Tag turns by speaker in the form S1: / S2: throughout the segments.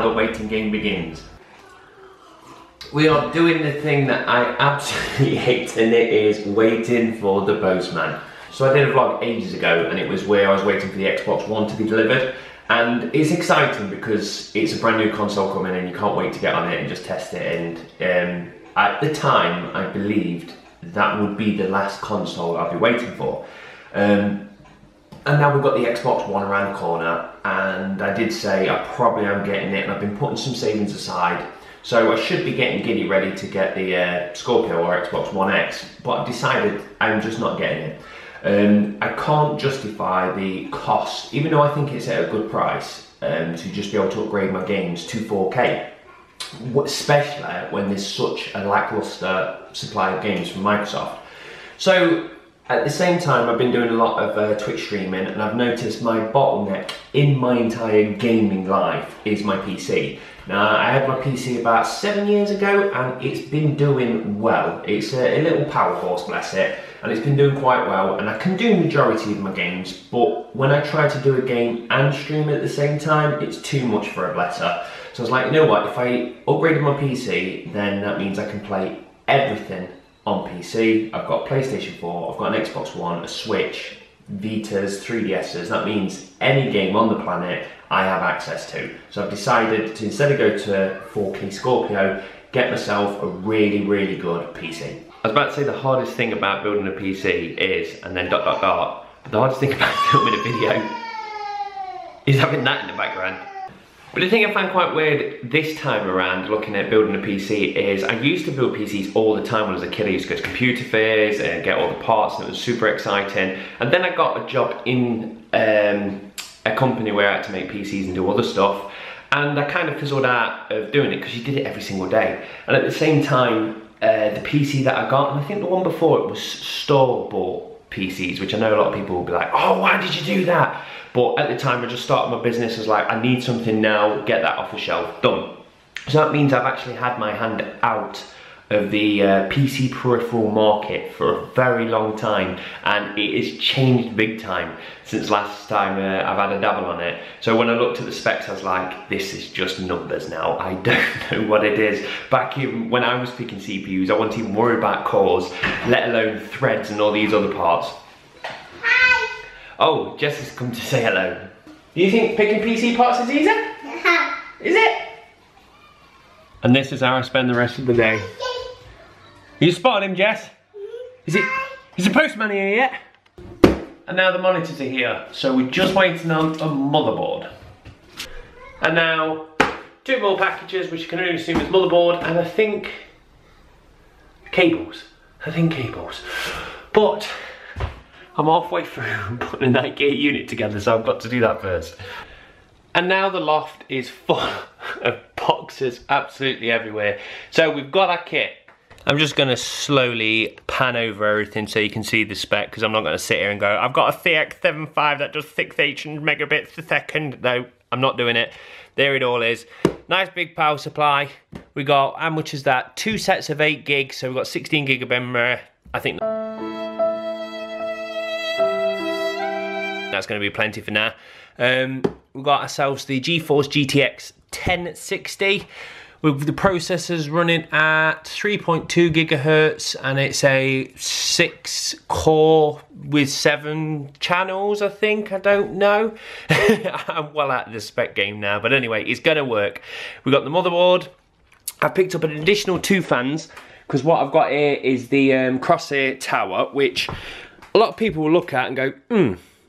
S1: the waiting game begins. We are doing the thing that I absolutely hate, and it is waiting for the postman. So I did a vlog ages ago, and it was where I was waiting for the Xbox One to be delivered. And it's exciting because it's a brand new console coming in, you can't wait to get on it and just test it. And at the time, I believed that would be the last console I'll be waiting for. And now we've got the Xbox One around the corner, and I did say I probably am getting it, and I've been putting some savings aside. So I should be getting giddy ready to get the Scorpio or Xbox One X, but I've decided I'm just not getting it. I can't justify the cost, even though I think it's at a good price, to just be able to upgrade my games to 4K. Especially when there's such a lackluster supply of games from Microsoft. So at the same time, I've been doing a lot of Twitch streaming, and I've noticed my bottleneck in my entire gaming life is my PC. Now, I had my PC about 7 years ago, and it's been doing well. It's a little power horse, bless it, and it's been doing quite well, and I can do majority of my games, but when I try to do a game and stream at the same time, it's too much for a blesser. So I was like, you know what, if I upgraded my PC, then that means I can play everything on PC. I've got PlayStation 4, I've got an Xbox One, a Switch, Vitas, 3DSs. That means any game on the planet I have access to. So I've decided to, instead of go to 4K Scorpio, get myself a really, really good PC. I was about to say the hardest thing about building a PC is, and then ... but the hardest thing about filming a video is having that in the background. But the thing I found quite weird this time around looking at building a PC is I used to build PCs all the time when I was a kid. I used to go to computer fairs and get all the parts, and it was super exciting. And then I got a job in a company where I had to make PCs and do other stuff. And I kind of fizzled out of doing it because you did it every single day. And at the same time, the PC that I got, and I think the one before it was store-bought PCs, which I know a lot of people will be like, oh, why did you do that? But at the time, I just started my business. I was like, I need something now, get that off the shelf, done. So that means I've actually had my hand out of the PC peripheral market for a very long time, and it has changed big time since last time I've had a dabble on it. So when I looked at the specs, I was like, this is just numbers now. I don't know what it is. Back in, when I was picking CPUs, I wasn't even worried about cores, let alone threads and all these other parts. Oh, Jess has come to say hello. Do you think picking PC parts is easy? Is it? And this is how I spend the rest of the day. You spotted him, Jess? Is the postman here yet? And now the monitors are here, so we're just waiting on a motherboard. And now, 2 more packages, which you can only assume is motherboard, and I think cables. But I'm halfway through putting that gear unit together, so I've got to do that first. And now the loft is full of boxes absolutely everywhere. So we've got our kit. I'm just gonna slowly pan over everything so you can see the spec, because I'm not gonna sit here and go, I've got a CX75 that does 600 megabits a second. No, I'm not doing it. There it all is. Nice big power supply. We got, how much is that? 2 sets of 8 gigs, so we've got 16 gig of memory. I think that's going to be plenty for now. We've got ourselves the GeForce GTX 1060 with the processors running at 3.2 gigahertz, and it's a 6 core with 7 channels, I think. I don't know. I'm well out of the spec game now, but anyway, it's going to work. We've got the motherboard. I picked up an additional 2 fans, because what I've got here is the Crosshair Tower, which a lot of people will look at and go,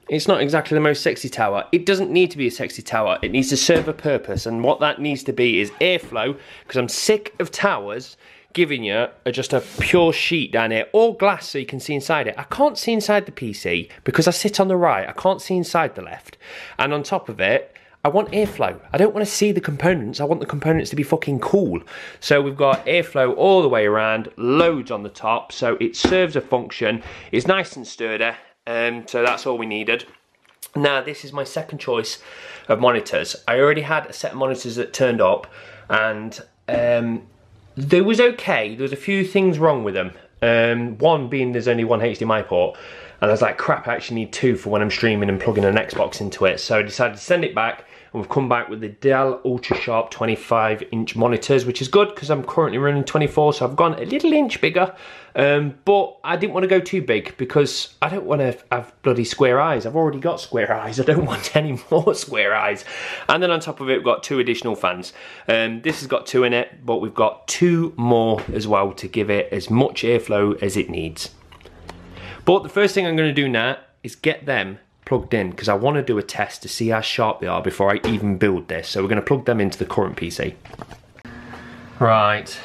S1: it's not exactly the most sexy tower. It doesn't need to be a sexy tower. It needs to serve a purpose, and what that needs to be is airflow, because I'm sick of towers giving you just a pure sheet down here, all glass so you can see inside it. I can't see inside the PC because I sit on the right. I can't see inside the left. And on top of it, I want airflow. I don't want to see the components. I want the components to be fucking cool. So we've got airflow all the way around, loads on the top, so it serves a function. It's nice and sturdy. So that's all we needed. Now this is my second choice of monitors. I already had a set of monitors that turned up, and they was okay. There was a few things wrong with them. One being there's only 1 HDMI port, and I was like, crap, I actually need 2 for when I'm streaming and plugging an Xbox into it. So I decided to send it back and we've come back with the Dell Ultra Sharp 25-inch monitors, which is good because I'm currently running 24, so I've gone a little inch bigger. But I didn't want to go too big because I don't want to have bloody square eyes. I've already got square eyes. I don't want any more square eyes. And then on top of it, we've got 2 additional fans. This has got 2 in it, but we've got 2 more as well to give it as much airflow as it needs. But the first thing I'm going to do now is get them plugged in because I want to do a test to see how sharp they are before I even build this. So we're going to plug them into the current PC. Right,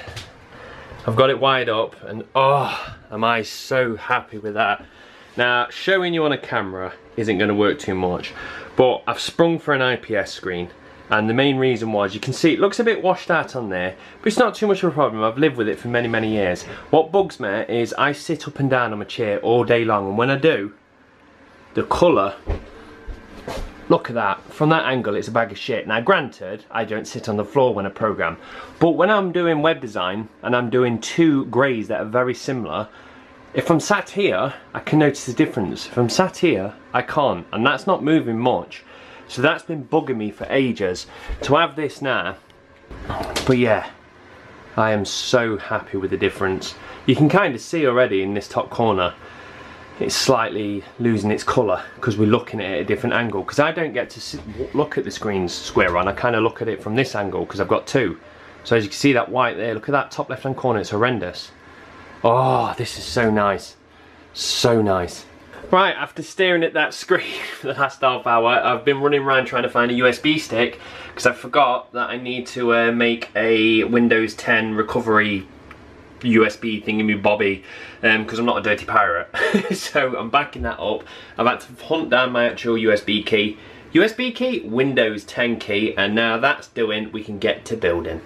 S1: I've got it wired up and oh, am I so happy with that. Now, showing you on a camera isn't going to work too much, but I've sprung for an IPS screen. And the main reason was, you can see it looks a bit washed out on there, but it's not too much of a problem. I've lived with it for many, many years. What bugs me is I sit up and down on my chair all day long, and when I do, the colour, look at that, from that angle it's a bag of shit. Now granted, I don't sit on the floor when I program, but when I'm doing web design and I'm doing 2 greys that are very similar, if I'm sat here, I can notice the difference. If I'm sat here, I can't, and that's not moving much. So that's been bugging me for ages to have this now. But yeah, I am so happy with the difference. You can kind of see already in this top corner, it's slightly losing its colour because we're looking at it at a different angle. Because I don't get to look at the screens square on, I kind of look at it from this angle because I've got 2. So as you can see that white there, look at that top left hand corner, it's horrendous. Oh, this is so nice, so nice. Right, after staring at that screen for the last half hour, I've been running around trying to find a USB stick because I forgot that I need to make a Windows 10 recovery USB thingy-bobby because I'm not a dirty pirate. So I'm backing that up. I've had to hunt down my actual USB key. USB key, Windows 10 key, and now that's doing, we can get to building.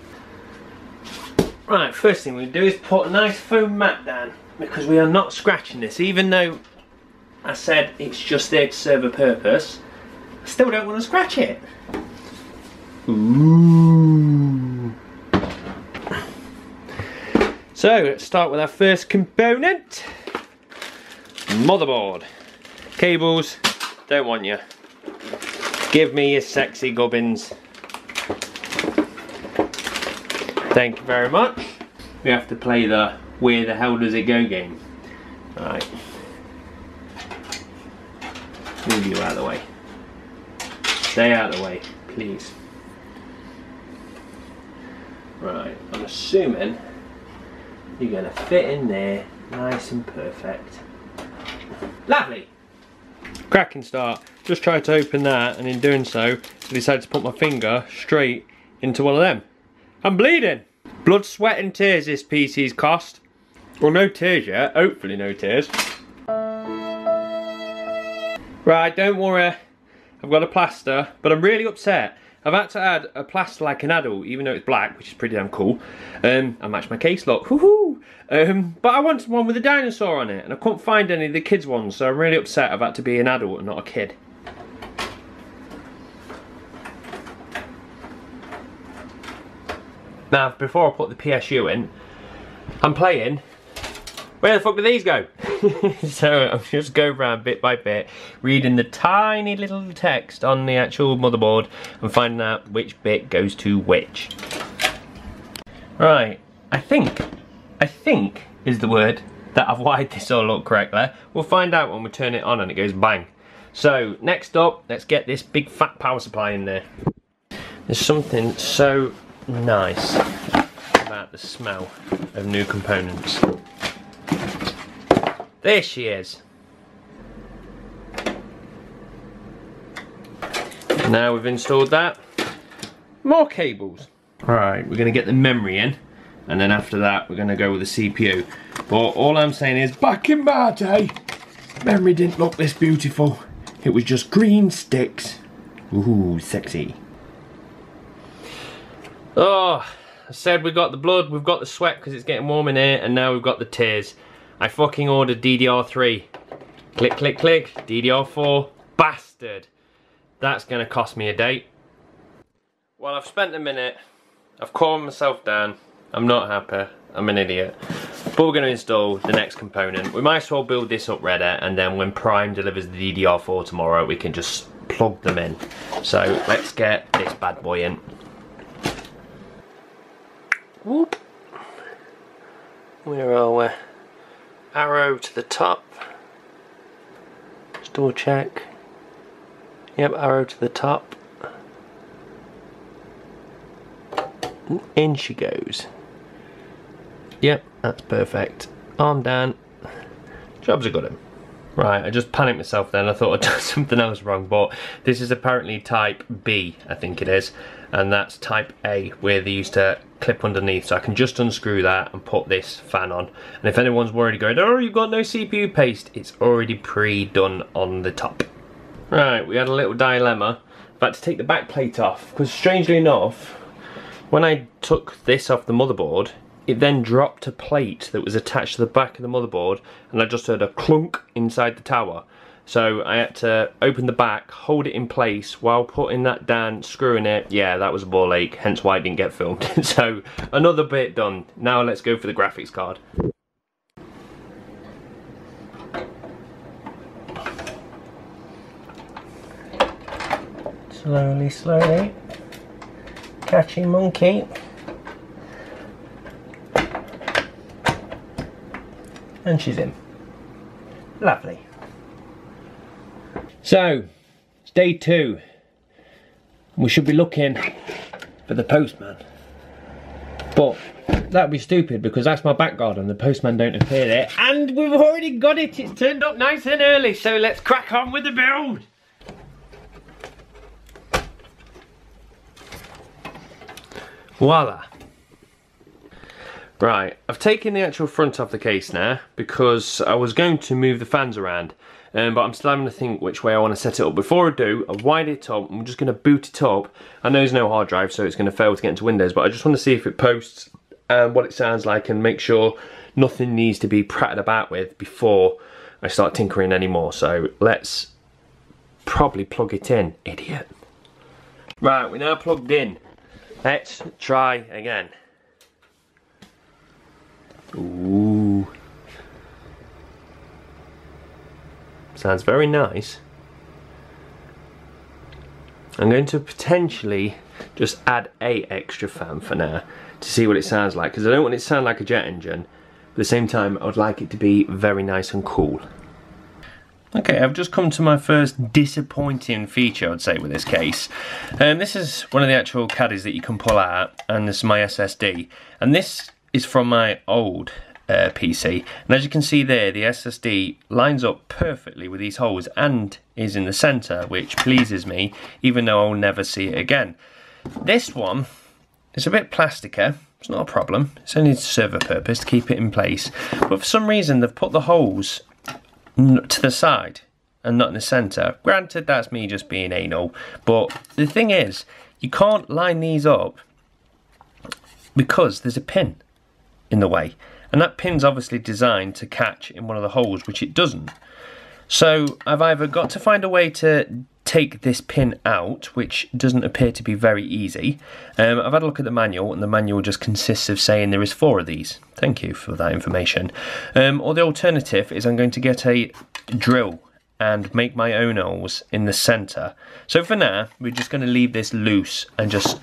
S1: Right, first thing we do is put a nice foam mat down because we are not scratching this, even though I said it's just there to serve a purpose. I still don't want to scratch it. Ooh. So let's start with our first component. Motherboard. Cables, don't want you. Give me your sexy gubbins. Thank you very much. We have to play the where the hell does it go game. Right. Move you out of the way. Stay out of the way, please. Right, I'm assuming you're going to fit in there nice and perfect. Lovely! Cracking start. Just tried to open that, and in doing so, I decided to put my finger straight into one of them. I'm bleeding! Blood, sweat and tears this PC's cost. Well, no tears yet. Hopefully no tears. Right, don't worry, I've got a plaster, but I'm really upset. I've had to add a plaster like an adult, even though it's black, which is pretty damn cool. I matched my case lock, woohoo! But I wanted one with a dinosaur on it, and I couldn't find any of the kids' ones, so I'm really upset I've had to be an adult and not a kid. Now, before I put the PSU in, I'm playing. Where the fuck do these go? So I'm just going around bit by bit, reading the tiny little text on the actual motherboard and finding out which bit goes to which. Right, I think is the word that I've wired this all up correctly. We'll find out when we turn it on and it goes bang. So next up, let's get this big fat power supply in there. There's something so nice about the smell of new components. There she is. Now we've installed that, more cables. Alright, we're going to get the memory in, and then after that we're going to go with the CPU. But all I'm saying is, back in my day, memory didn't look this beautiful. It was just green sticks. Ooh, sexy. Oh, I said we got the blood, we've got the sweat because it's getting warm in here, and now we've got the tears. I fucking ordered DDR3. Click, click, click. DDR4. Bastard. That's going to cost me a date. Well, I've spent a minute. I've calmed myself down. I'm not happy. I'm an idiot. But we're going to install the next component. We might as well build this up ready, and then when Prime delivers the DDR4 tomorrow, we can just plug them in. So let's get this bad boy in. Whoop. Where are we? Arrow to the top. Just double check. Yep, arrow to the top. In she goes. Yep, that's perfect. Arm down. Job's a good one. Right, I just panicked myself then. I thought I'd done something else wrong, but this is apparently type B, I think it is. And that's type A, where they used to clip underneath. So I can just unscrew that and put this fan on. And if anyone's worried going, oh, you've got no CPU paste, it's already pre-done on the top. Right, we had a little dilemma. I've had to take the back plate off, because strangely enough, when I took this off the motherboard, it then dropped a plate that was attached to the back of the motherboard, and I just heard a clunk inside the tower. So I had to open the back, hold it in place while putting that down, screwing it. Yeah, that was a ball ache, hence why it didn't get filmed. So another bit done. Now let's go for the graphics card. Slowly, slowly. Catchy monkey. And she's in. Lovely. So, it's day 2. We should be looking for the postman. But that'd be stupid because that's my back garden. The postman don't appear there. And we've already got it. It's turned up nice and early. So let's crack on with the build. Voila. Right, I've taken the actual front off the case now because I was going to move the fans around, but I'm still having to think which way I want to set it up. Before I do, I've wired it up. I'm just going to boot it up. I know there's no hard drive, so it's going to fail to get into Windows, but I just want to see if it posts and what it sounds like and make sure nothing needs to be pratted about with before I start tinkering anymore. So let's probably plug it in, idiot. Right, we're now plugged in. Let's try again. Ooh. Sounds very nice. I'm going to potentially just add a extra fan for now to see what it sounds like, because I don't want it to sound like a jet engine, but at the same time I would like it to be very nice and cool. Okay, I've just come to my first disappointing feature, I'd say, with this case. This is one of the actual caddies that you can pull out, and this is my SSD. And this is from my old PC, and as you can see there, the SSD lines up perfectly with these holes and is in the center, which pleases me, even though I'll never see it again. This one is a bit plasticker. It's not a problem, it's only to serve a purpose, to keep it in place, but for some reason they've put the holes to the side and not in the center. Granted, that's me just being anal, but the thing is, you can't line these up because there's a pin in the way, and that pin's obviously designed to catch in one of the holes, which it doesn't. So I've either got to find a way to take this pin out, which doesn't appear to be very easy. I've had a look at the manual, and the manual just consists of saying there is 4 of these. Thank you for that information. Or the alternative is I'm going to get a drill and make my own holes in the center. So for now, we're just going to leave this loose and just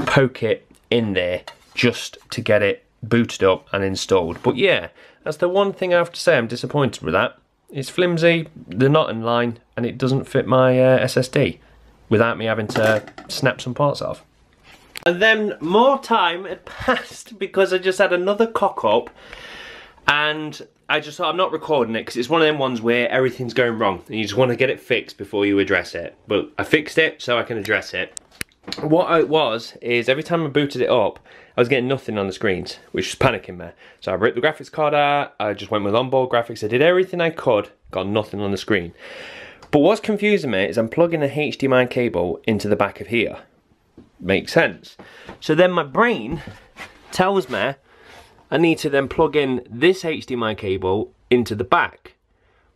S1: poke it in there just to get it booted up and installed. But yeah, that's the one thing I have to say I'm disappointed with that. It's flimsy, they're not in line, and it doesn't fit my SSD without me having to snap some parts off. And then more time had passed because I just had another cock up, and I just thought I'm not recording it because it's one of them ones where everything's going wrong and you just want to get it fixed before you address it. But I fixed it so I can address it. What it was is every time I booted it up, I was getting nothing on the screens, which was panicking me. So I ripped the graphics card out, I just went with onboard graphics, I did everything I could, got nothing on the screen. But what's confusing me is I'm plugging a HDMI cable into the back of here. Makes sense. So then my brain tells me I need to then plug in this HDMI cable into the back.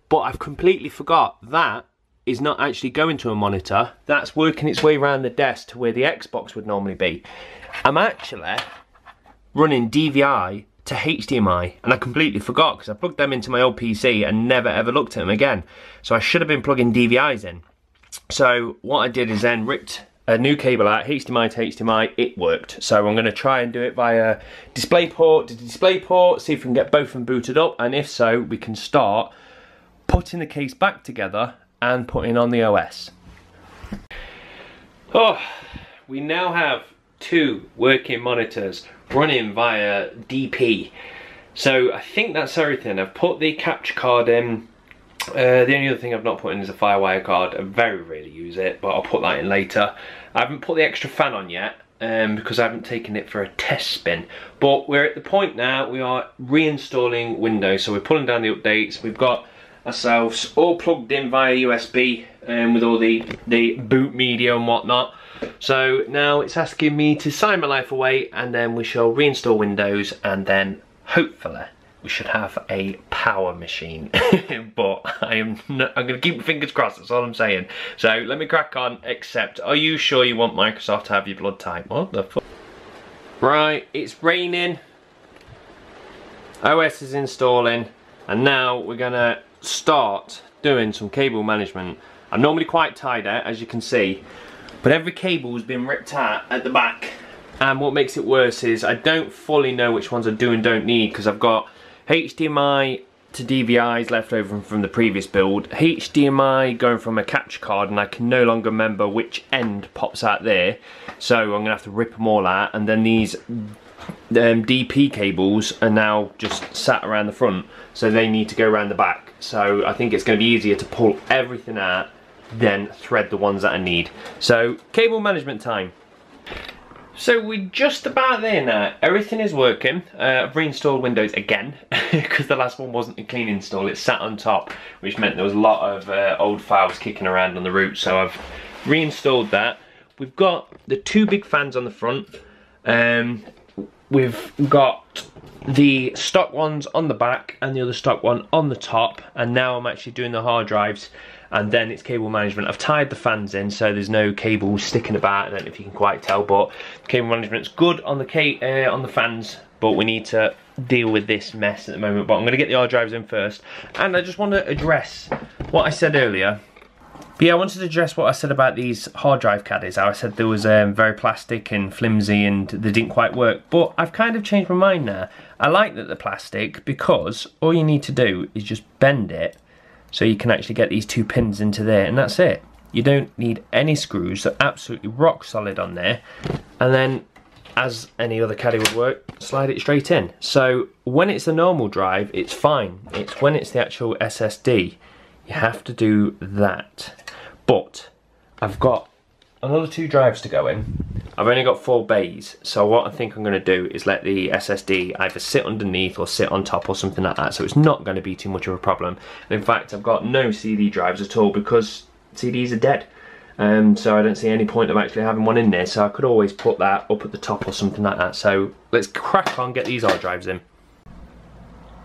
S1: But I've completely forgot that is not actually going to a monitor. That's working its way around the desk to where the Xbox would normally be. I'm actually running DVI to HDMI, and I completely forgot because I plugged them into my old PC and never ever looked at them again. So I should have been plugging DVIs in. So what I did is then ripped a new cable out, HDMI to HDMI, it worked. So I'm going to try and do it via DisplayPort to DisplayPort, see if we can get both of them booted up, and if so, we can start putting the case back together and putting on the OS. Oh, we now have 2 working monitors running via DP. So I think that's everything. I've put the capture card in. The only other thing I've not put in is a Firewire card. I very rarely use it, but I'll put that in later. I haven't put the extra fan on yet because I haven't taken it for a test spin. But we're at the point now, we are reinstalling Windows. So we're pulling down the updates. We've got ourselves all plugged in via USB with all the boot media and whatnot. So now it's asking me to sign my life away, and then we shall reinstall Windows, and then hopefully we should have a power machine. But I'm going to keep my fingers crossed, that's all I'm saying. So let me crack on, except, are you sure you want Microsoft to have your blood type? What the fuck? Right, it's raining. OS is installing, and now we're going to start doing some cable management. I'm normally quite tight out, as you can see, but every cable has been ripped out at the back, and what makes it worse is I don't fully know which ones I do and don't need, because I've got HDMI to DVIs left over from the previous build, HDMI going from a capture card, and I can no longer remember which end pops out there, so I'm going to have to rip them all out, and then these DP cables are now just sat around the front, so they need to go around the back. So I think it's going to be easier to pull everything out then thread the ones that I need. So cable management time. So we're just about there now. Everything is working. I've reinstalled Windows again because the last one wasn't a clean install. It sat on top, which meant there was a lot of old files kicking around on the root. So I've reinstalled that. We've got the 2 big fans on the front. We've got the stock ones on the back and the other stock one on the top, and now I'm actually doing the hard drives, and then it's cable management. I've tied the fans in so there's no cables sticking about. I don't know if you can quite tell, but cable management's good on the fans, but we need to deal with this mess at the moment. But I'm going to get the hard drives in first, and I just want to address what I said earlier. But yeah, I wanted to address what I said about these hard drive caddies. How I said there was very plastic and flimsy and they didn't quite work. But I've kind of changed my mind now. I like that they're plastic because all you need to do is just bend it so you can actually get these 2 pins into there, and that's it. You don't need any screws. They're absolutely rock solid on there. And then, as any other caddy would work, slide it straight in. So when it's a normal drive, it's fine. It's when it's the actual SSD, you have to do that. But I've got another 2 drives to go in. I've only got 4 bays, so what I think I'm going to do is let the SSD either sit underneath or sit on top or something like that, so it's not going to be too much of a problem. And in fact, I've got no CD drives at all because CDs are dead. So I don't see any point of actually having one in there, so I could always put that up at the top or something like that. So let's crack on, get these hard drives in.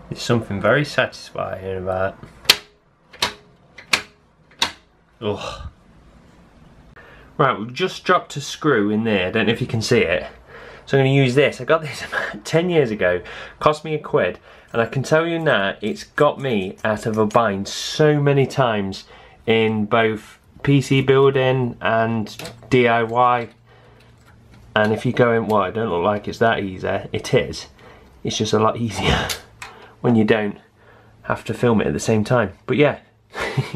S1: There's something very satisfying about that. Ugh. Right, we've just dropped a screw in there. I don't know if you can see it. So I'm going to use this. I got this about 10 years ago. Cost me £1, and I can tell you now, it's got me out of a bind so many times in both PC building and DIY. And if you're going, well, it don't look like it's that easy. It is. It's just a lot easier when you don't have to film it at the same time. But yeah.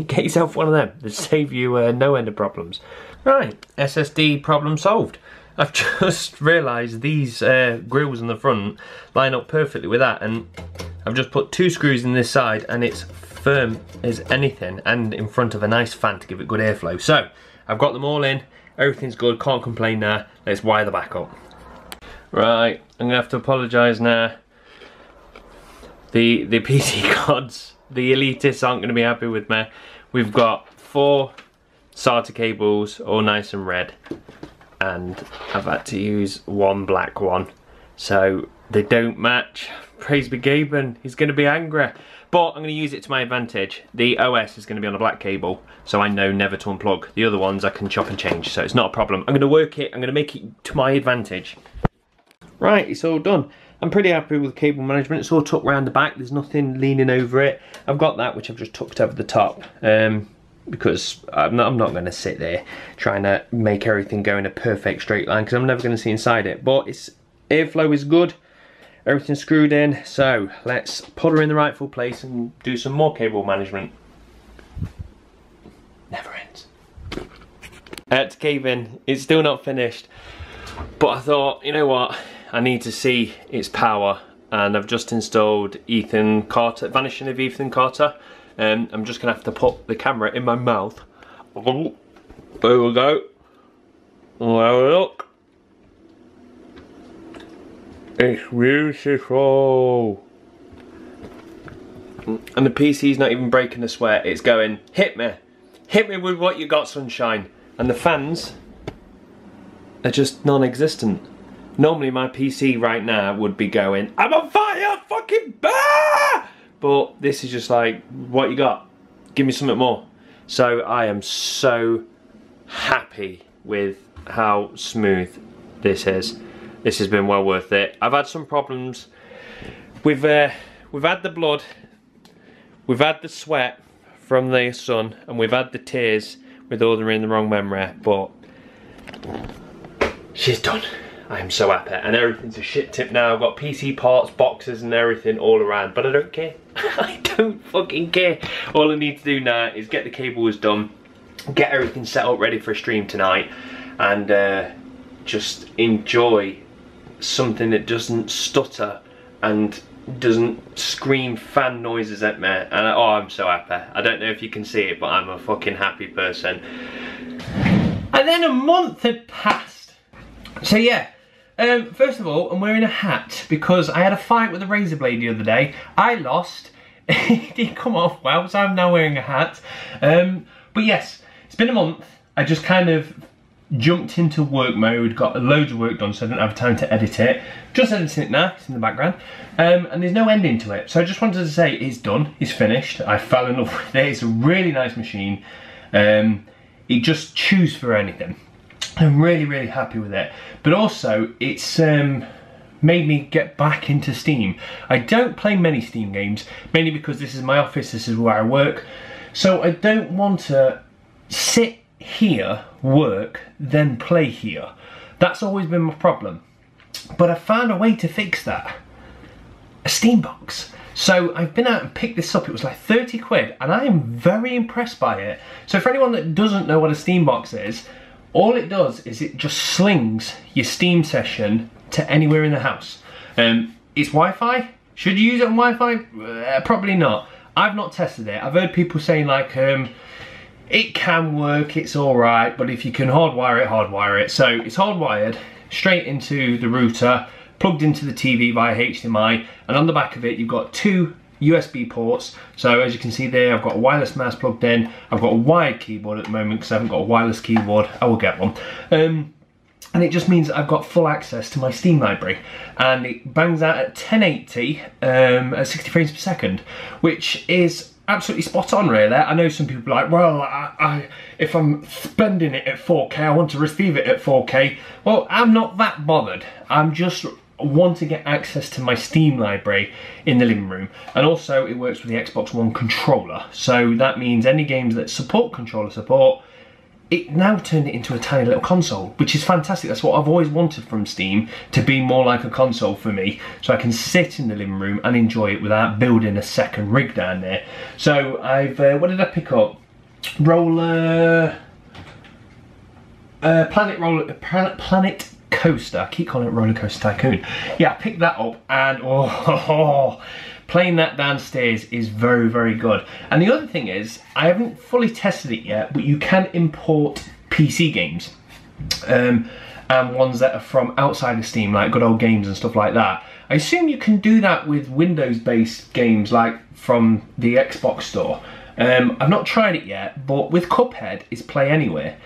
S1: Get yourself one of them. They'll save you no end of problems. Right, SSD problem solved. I've just realised these grills on the front line up perfectly with that, and I've just put 2 screws in this side, and it's firm as anything, and in front of a nice fan to give it good airflow. So I've got them all in. Everything's good. Can't complain now. Let's wire the back up. Right, I'm gonna have to apologise now. The PC gods. The elitists aren't going to be happy with me. We've got 4 SATA cables, all nice and red, and I've had to use 1 black one, so they don't match. Praise be Gaben, he's going to be angry. But I'm going to use it to my advantage. The OS is going to be on a black cable, so I know never to unplug. The other ones I can chop and change, so it's not a problem. I'm going to work it, I'm going to make it to my advantage. Right, it's all done. I'm pretty happy with cable management. It's all tucked round the back. There's nothing leaning over it. I've got that, which I've just tucked over the top. because I'm not going to sit there trying to make everything go in a perfect straight line, because I'm never going to see inside it. But its airflow is good, everything's screwed in, so let's put her in the rightful place and do some more cable management. Never ends. I had to cave in. It's still not finished, but I thought, you know what, I need to see its power, and I've just installed Ethan Carter, Vanishing of Ethan Carter. I'm just gonna have to put the camera in my mouth. Oh, there we go. Have a look. It's beautiful. And the PC's not even breaking a sweat. It's going, hit me. Hit me with what you got, sunshine. And the fans are just non-existent. Normally my PC right now would be going, I'm on fire, fucking bah! But this is just like, what you got? Give me something more. So I am so happy with how smooth this is. This has been well worth it. I've had some problems. We've had the blood, we've had the sweat from the sun, and we've had the tears with ordering the wrong memory, but she's done. I am so happy, and everything's a shit tip now. I've got PC parts, boxes and everything all around, but I don't care. I don't fucking care. All I need to do now is get the cables done, get everything set up ready for a stream tonight, and just enjoy something that doesn't stutter and doesn't scream fan noises at me. And oh, I'm so happy. I don't know if you can see it, but I'm a fucking happy person. And then a month had passed. So yeah, first of all, I'm wearing a hat because I had a fight with a razor blade the other day. I lost. It didn't come off well, so I'm now wearing a hat. But yes, it's been a month. I just kind of jumped into work mode, got loads of work done, so I didn't have time to edit it. Just editing it now, it's in the background. And there's no ending to it. So I just wanted to say it's done, it's finished. I fell in love with it. It's a really nice machine. It just chews for anything. I'm really, really happy with it. But also, it's made me get back into Steam. I don't play many Steam games, mainly because this is my office, this is where I work. So I don't want to sit here, work, then play here. That's always been my problem. But I found a way to fix that. A Steam box. So I've been out and picked this up. It was like 30 quid, and I am very impressed by it. So for anyone that doesn't know what a Steam box is, all it does is it just slings your Steam session to anywhere in the house. It's Wi-Fi. Should you use it on Wi-Fi? Probably not. I've not tested it. I've heard people saying like, it can work, it's alright, but if you can hardwire it, hardwire it. So it's hardwired straight into the router, plugged into the TV via HDMI, and on the back of it you've got two USB ports. So as you can see there, I've got a wireless mouse plugged in. I've got a wired keyboard at the moment because I haven't got a wireless keyboard. I will get one. And it just means I've got full access to my Steam library, and it bangs out at 1080 at 60 frames per second, which is absolutely spot on really. I know some people are like, well, if I'm spending it at 4K, I want to receive it at 4K. Well, I'm not that bothered. I'm just want to get access to my Steam library in the living room. And also it works with the Xbox One controller. So that means any games that support controller support, it now turned it into a tiny little console, which is fantastic. That's what I've always wanted from Steam, to be more like a console for me, so I can sit in the living room and enjoy it without building a second rig down there. So I've, what did I pick up? Planet Coaster. I keep calling it Roller Coaster Tycoon. Yeah, I picked that up, and playing that downstairs is very, very good. And the other thing is, I haven't fully tested it yet, but you can import PC games. And ones that are from outside of Steam, like good old games and stuff like that. I assume you can do that with Windows-based games, like from the Xbox store. I've not tried it yet, but with Cuphead, it's Play Anywhere.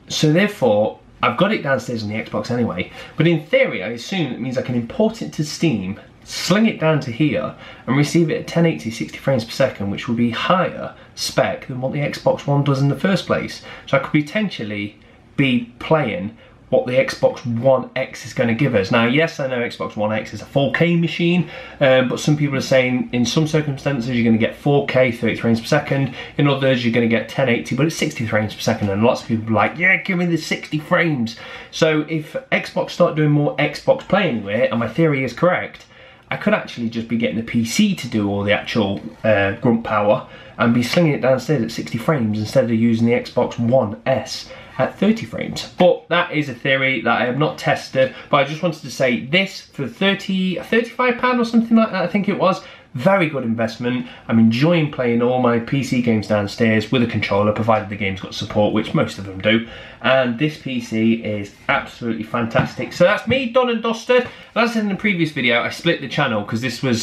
S1: So therefore, I've got it downstairs on the Xbox anyway. But in theory, I assume it means I can import it to Steam, sling it down to here, and receive it at 1080 60 frames per second, which would be higher spec than what the Xbox One does in the first place. So I could potentially be playing
S2: what the Xbox One X is going to give us. Now, yes, I know Xbox One X is a 4K machine, but some people are saying in some circumstances you're going to get 4K 30 frames per second, in others you're going to get 1080, but it's 60 frames per second, and lots of people are like, yeah, give me the 60 frames. So if Xbox start doing more Xbox Play Anywhere, and my theory is correct, I could actually just be getting a PC to do all the actual grunt power and be slinging it downstairs at 60 frames instead of using the Xbox One S at 30 frames. But that is a theory that I have not tested, but I just wanted to say this for £35 or something like that, I think it was. Very good investment. I'm enjoying playing all my PC games downstairs with a controller, provided the game's got support, which most of them do. And this PC is absolutely fantastic. So that's me done and dusted. And as I said in the previous video, I split the channel because this was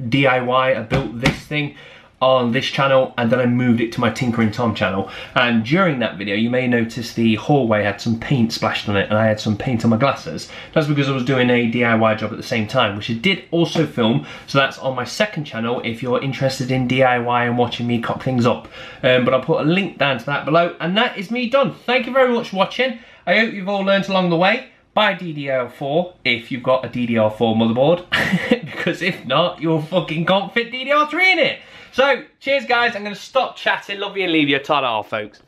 S2: /DIY. I built this thing on this channel and then I moved it to my Tinkering Tom channel, and during that video you may notice the hallway had some paint splashed on it and I had some paint on my glasses. That's because I was doing a DIY job at the same time, which I did also film, so that's on my second channel if you're interested in DIY and watching me cock things up. But I'll put a link down to that below, and that is me done. Thank you very much for watching. I hope you've all learned along the way. Buy DDR4 if you've got a DDR4 motherboard, because if not, you fucking can't fit DDR3 in it. So, cheers guys, I'm going to stop chatting, love you and leave you, ta-da folks.